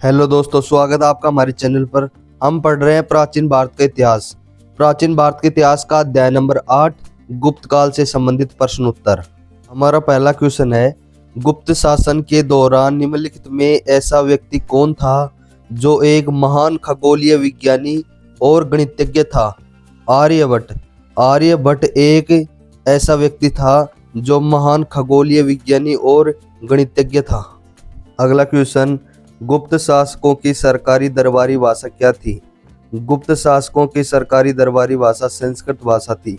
Hello दोस्तों, स्वागत है आपका हमारे चैनल पर। हम पढ़ रहे हैं प्राचीन भारत का इतिहास। प्राचीन भारत के इतिहास का अध्याय नंबर 8, गुप्त काल से संबंधित प्रश्न उत्तर। हमारा पहला क्वेश्चन है, गुप्त शासन के दौरान निम्नलिखित में ऐसा व्यक्ति कौन था जो एक महान खगोलीय विज्ञानी और गणितज्ञ था? आर्यभट्ट। आर्यभट्ट एक ऐसा व्यक्ति था जो महान खगोलीय विज्ञानी और गणितज्ञ था। अगला क्वेश्चन, गुप्त शासकों की सरकारी दरबारी भाषा क्या थी? गुप्त शासकों की सरकारी दरबारी भाषा संस्कृत भाषा थी।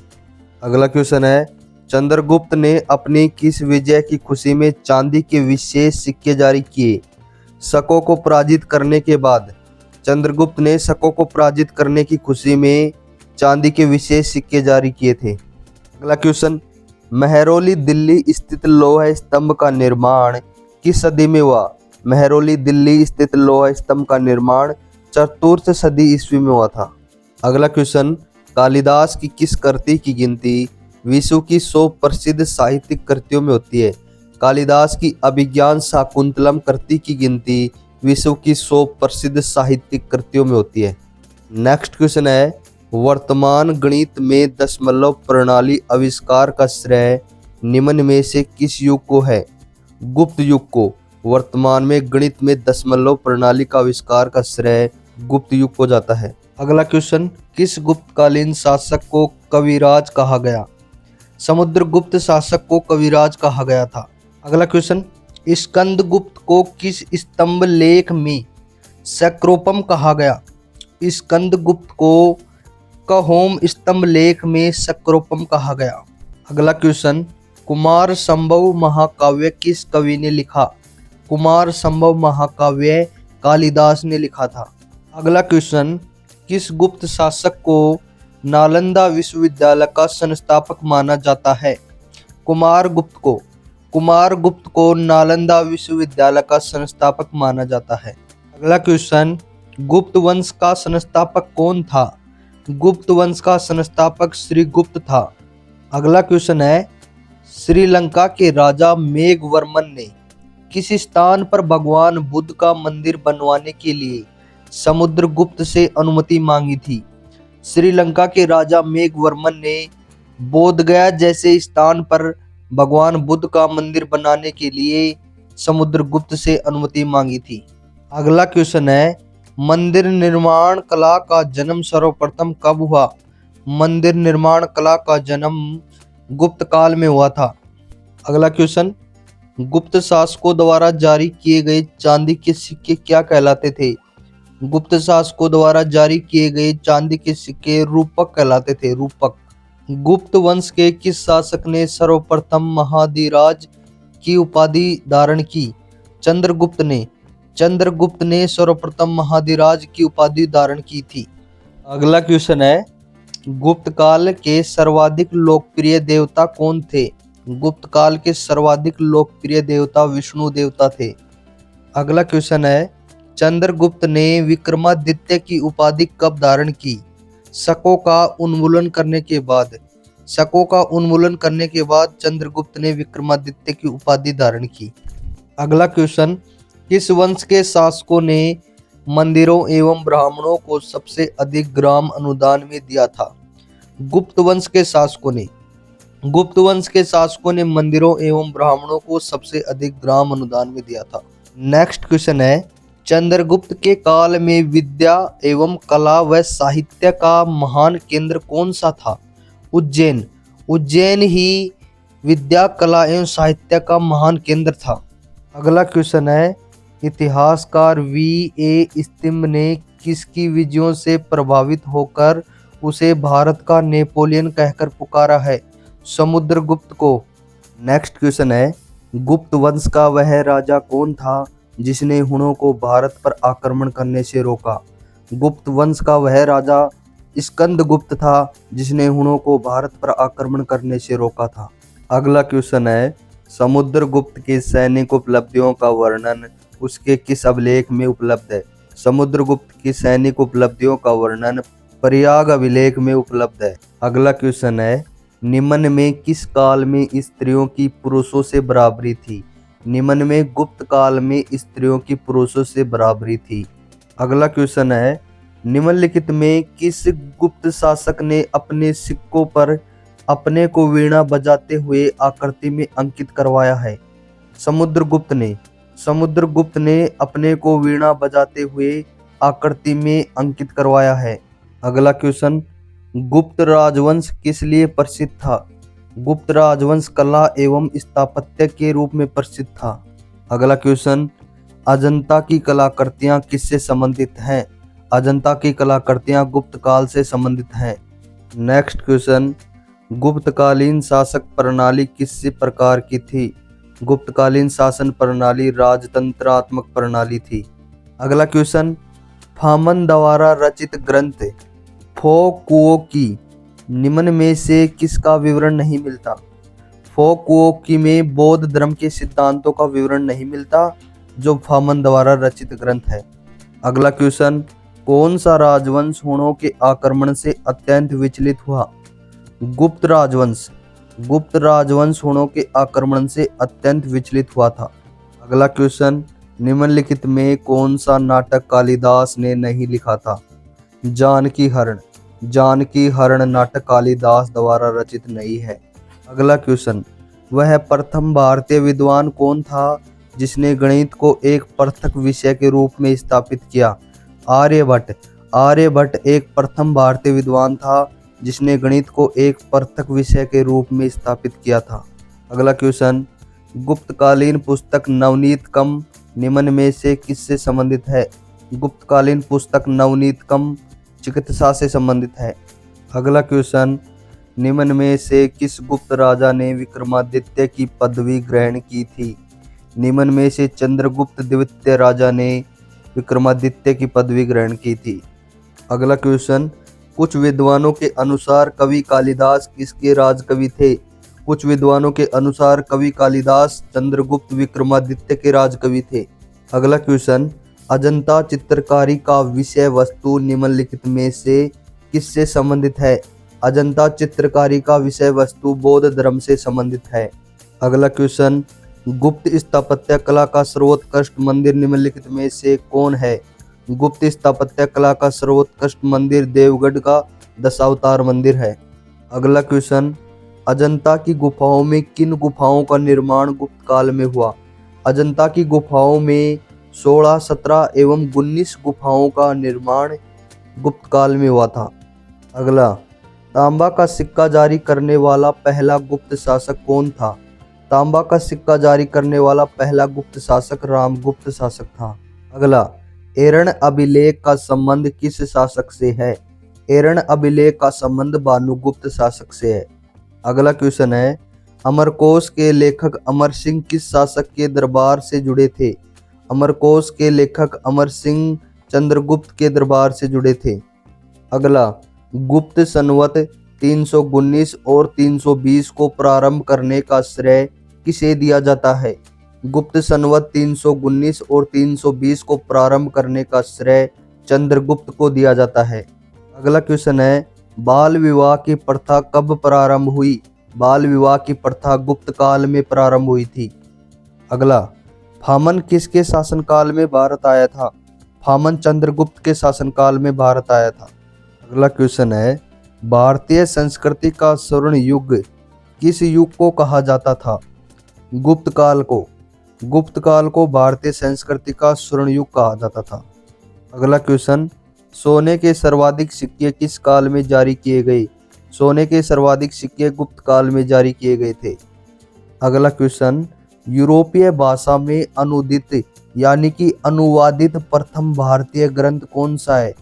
अगला क्वेश्चन है, चंद्रगुप्त ने अपनी किस विजय की खुशी में चांदी के विशेष सिक्के जारी किए? शकों को पराजित करने के बाद चंद्रगुप्त ने शकों को पराजित करने की खुशी में चांदी के विशेष सिक्के जारी किए थे। अगला क्वेश्चन, महरौली दिल्ली स्थित लोह स्तंभ का निर्माण किस सदी में हुआ? महरौली दिल्ली स्थित लोह स्तंभ का निर्माण चतुर्थ सदी ईस्वी में हुआ था। अगला क्वेश्चन, कालिदास की किस कृति की गिनती विश्व की 100 प्रसिद्ध साहित्यिक कृतियों में होती है? कालिदास की अभिज्ञान शाकुंतलम कृति की गिनती विश्व की 100 प्रसिद्ध साहित्यिक कृतियों में होती है। नेक्स्ट क्वेश्चन है, वर्तमान गणित में दशमलव प्रणाली आविष्कार का श्रेय निम्न में से किस युग को है? गुप्त युग को। वर्तमान में गणित में दशमलव प्रणाली का आविष्कार का श्रेय गुप्त युग को जाता है। अगला क्वेश्चन, किस गुप्तकालीन शासक को कविराज कहा गया? समुद्रगुप्त शासक को कविराज कहा गया था। अगला क्वेश्चन, स्कंदगुप्त को किस स्तंभ लेख में सक्रोपम कहा गया? स्कंदगुप्त को कहोम स्तंभ लेख में सक्रोपम कहा गया। अगला क्वेश्चन, कुमार संभव महाकाव्य किस कवि ने लिखा? कुमार संभव महाकाव्य कालिदास ने लिखा था। अगला क्वेश्चन, किस गुप्त शासक को नालंदा विश्वविद्यालय का संस्थापक माना जाता है? कुमार गुप्त को। कुमार गुप्त को नालंदा विश्वविद्यालय का संस्थापक माना जाता है। अगला क्वेश्चन, गुप्त वंश का संस्थापक कौन था? गुप्त वंश का संस्थापक श्रीगुप्त था। अगला क्वेश्चन है, श्रीलंका के राजा मेघवर्मन ने किस स्थान पर भगवान बुद्ध का मंदिर बनवाने के लिए समुद्रगुप्त से अनुमति मांगी थी? श्रीलंका के राजा मेघवर्मन ने बोधगया जैसे स्थान पर भगवान बुद्ध का मंदिर बनाने के लिए समुद्रगुप्त से अनुमति मांगी थी। अगला क्वेश्चन है, मंदिर निर्माण कला का जन्म सर्वप्रथम कब हुआ? मंदिर निर्माण कला का जन्म गुप्त काल में हुआ था। अगला क्वेश्चन, गुप्त शासकों द्वारा जारी किए गए चांदी के सिक्के क्या कहलाते थे? गुप्त शासकों द्वारा जारी किए गए चांदी के सिक्के रूपक कहलाते थे। रूपक। गुप्त वंश के किस शासक ने सर्वप्रथम महाधिराज की उपाधि धारण की? चंद्रगुप्त ने। चंद्रगुप्त ने सर्वप्रथम महाधिराज की उपाधि धारण की थी। अगला क्वेश्चन है, गुप्त काल के सर्वाधिक लोकप्रिय देवता कौन थे? गुप्त काल के सर्वाधिक लोकप्रिय देवता विष्णु देवता थे। अगला क्वेश्चन है, चंद्रगुप्त ने विक्रमादित्य की उपाधि कब धारण की? शकों का उन्मूलन करने के बाद। शकों का उन्मूलन करने के बाद चंद्रगुप्त ने विक्रमादित्य की उपाधि धारण की। अगला क्वेश्चन, किस वंश के शासकों ने मंदिरों एवं ब्राह्मणों को सबसे अधिक ग्राम अनुदान में दिया था? गुप्त वंश के शासकों ने। गुप्त वंश के शासकों ने मंदिरों एवं ब्राह्मणों को सबसे अधिक ग्राम अनुदान में दिया था। नेक्स्ट क्वेश्चन है, चंद्रगुप्त के काल में विद्या एवं कला व साहित्य का महान केंद्र कौन सा था? उज्जैन। उज्जैन ही विद्या कला एवं साहित्य का महान केंद्र था। अगला क्वेश्चन है, इतिहासकार V.A. स्टिम ने किसकी विजयों से प्रभावित होकर उसे भारत का नेपोलियन कहकर पुकारा है? समुद्रगुप्त को। नेक्स्ट क्वेश्चन है, गुप्त वंश का वह राजा कौन था जिसने हुनों को भारत पर आक्रमण करने से रोका? गुप्त वंश का वह राजा स्कंदगुप्त था जिसने हुनों को भारत पर आक्रमण करने से रोका था। अगला क्वेश्चन है, समुद्रगुप्त की सैनिक उपलब्धियों का वर्णन उसके किस अभिलेख में उपलब्ध है? समुद्रगुप्त की सैनिक उपलब्धियों का वर्णन प्रयाग अभिलेख में उपलब्ध है। अगला क्वेश्चन है, निम्न में किस काल में स्त्रियों की पुरुषों से बराबरी थी? निम्न में गुप्त काल में स्त्रियों की पुरुषों से बराबरी थी। अगला क्वेश्चन है, निम्नलिखित में किस गुप्त शासक ने अपने सिक्कों पर अपने को वीणा बजाते हुए आकृति में अंकित करवाया है? समुद्रगुप्त ने। समुद्रगुप्त ने अपने को वीणा बजाते हुए आकृति में अंकित करवाया है। अगला क्वेश्चन, गुप्त राजवंश किस लिए प्रसिद्ध था? गुप्त राजवंश कला एवं स्थापत्य के रूप में प्रसिद्ध था। अगला क्वेश्चन, अजंता की कलाकृतियां किससे संबंधित हैं? अजंता की कलाकृतियां गुप्त काल से संबंधित हैं। नेक्स्ट क्वेश्चन, गुप्तकालीन शासक प्रणाली किस प्रकार की थी? गुप्तकालीन शासन प्रणाली राजतंत्रात्मक प्रणाली थी। अगला क्वेश्चन, फामन द्वारा रचित ग्रंथ फो कुओ की निम्न में से किसका विवरण नहीं मिलता? फो कुओ की में बौद्ध धर्म के सिद्धांतों का विवरण नहीं मिलता, जो फामन द्वारा रचित ग्रंथ है। अगला क्वेश्चन, कौन सा राजवंश हुणों के आक्रमण से अत्यंत विचलित हुआ? गुप्त राजवंश। गुप्त राजवंश हुणों के आक्रमण से अत्यंत विचलित हुआ था। अगला क्वेश्चन, निम्नलिखित में कौन सा नाटक कालिदास ने नहीं लिखा था? जानकी हरण। जानकी हरण नाटक कालिदास द्वारा रचित नहीं है। अगला क्वेश्चन, वह प्रथम भारतीय विद्वान कौन था जिसने गणित को एक पृथक विषय के रूप में स्थापित किया? आर्यभट्ट। आर्यभट्ट एक प्रथम भारतीय विद्वान था जिसने गणित को एक पृथक विषय के रूप में स्थापित किया था। अगला क्वेश्चन, गुप्तकालीन पुस्तक नवनीतकम निम्न में से किससे संबंधित है? गुप्तकालीन पुस्तक नवनीतकम चिकित्सा से संबंधित है। अगला क्वेश्चन, निम्न में से किस गुप्त राजा ने विक्रमादित्य की पदवी ग्रहण की थी? निम्न में से चंद्रगुप्त द्वितीय राजा ने विक्रमादित्य की पदवी ग्रहण की थी। अगला क्वेश्चन, कुछ विद्वानों के अनुसार कवि कालिदास किसके राजकवि थे? कुछ विद्वानों के अनुसार कवि कालिदास चंद्रगुप्त विक्रमादित्य के राजकवि थे। अगला क्वेश्चन, अजंता चित्रकारी का विषय वस्तु निम्नलिखित में से किससे संबंधित है? अजंता चित्रकारी का विषय वस्तु बौद्ध धर्म से संबंधित है। अगला क्वेश्चन, गुप्त स्थापत्य कला का सर्वोत्कृष्ट मंदिर निम्नलिखित में से कौन है? गुप्त स्थापत्य कला का सर्वोत्कृष्ट मंदिर देवगढ़ का दशावतार मंदिर है। अगला क्वेश्चन, अजंता की गुफाओं में किन गुफाओं का निर्माण गुप्त काल में हुआ? अजंता की गुफाओं में 16, 17 एवं 19 गुफाओं का निर्माण गुप्त काल में हुआ था। अगला, तांबा का सिक्का जारी करने वाला पहला गुप्त शासक कौन था? तांबा का सिक्का जारी करने वाला पहला गुप्त शासक रामगुप्त शासक था। अगला, एरण अभिलेख का संबंध किस शासक से है? एरण अभिलेख का संबंध भानुगुप्त शासक से है। अगला क्वेश्चन है, अमरकोश के लेखक अमर सिंह किस शासक के दरबार से जुड़े थे? अमरकोश के लेखक अमर सिंह चंद्रगुप्त के दरबार से जुड़े थे। अगला, गुप्त संवत 319 और 320 को प्रारंभ करने का श्रेय किसे दिया जाता है? गुप्त संवत 319 और 320 को प्रारंभ करने का श्रेय चंद्रगुप्त को दिया जाता है। अगला क्वेश्चन है, बाल विवाह की प्रथा कब प्रारंभ हुई? बाल विवाह की प्रथा गुप्त काल में प्रारंभ हुई थी। अगला, फामन किसके शासनकाल में भारत आया था? फामन चंद्रगुप्त के शासनकाल में भारत आया था। अगला क्वेश्चन है, भारतीय संस्कृति का स्वर्ण युग किस युग को कहा जाता था? गुप्त काल को। गुप्त काल को भारतीय संस्कृति का स्वर्ण युग कहा जाता था। अगला क्वेश्चन, सोने के सर्वाधिक सिक्के किस काल में जारी किए गए? सोने के सर्वाधिक सिक्के गुप्त काल में जारी किए गए थे। अगला क्वेश्चन, यूरोपीय भाषा में अनुदित यानी कि अनुवादित प्रथम भारतीय ग्रंथ कौन सा है?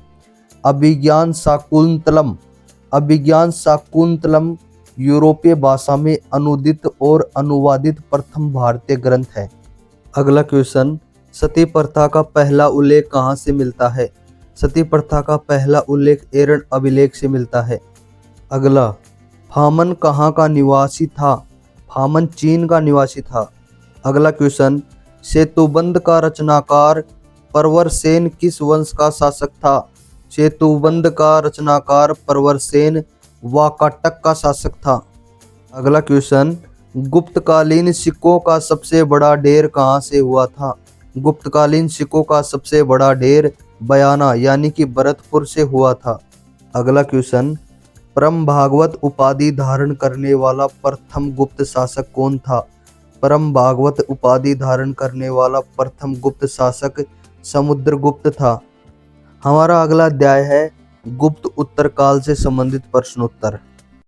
अभिज्ञान शाकुंतलम। अभिज्ञान शाकुंतलम यूरोपीय भाषा में अनुदित और अनुवादित प्रथम भारतीय ग्रंथ है। अगला क्वेश्चन, सती प्रथा का पहला उल्लेख कहाँ से मिलता है? सती प्रथा का पहला उल्लेख एरण अभिलेख से मिलता है। अगला, फामन कहाँ का निवासी था? फामन चीन का निवासी था। अगला क्वेश्चन, सेतुबंध का रचनाकार प्रवरसेन किस वंश का शासक था? सेतुबंध का रचनाकार प्रवरसेन वाकाटक का शासक था। अगला क्वेश्चन, गुप्तकालीन सिक्कों का सबसे बड़ा ढेर कहाँ से हुआ था? गुप्तकालीन सिक्कों का सबसे बड़ा ढेर बयाना यानी कि भरतपुर से हुआ था। अगला क्वेश्चन, परम भागवत उपाधि धारण करने वाला प्रथम गुप्त शासक कौन था? परम भागवत उपाधि धारण करने वाला प्रथम गुप्त शासक समुद्रगुप्त था। हमारा अगला अध्याय है गुप्त उत्तर काल से संबंधित प्रश्नोत्तर।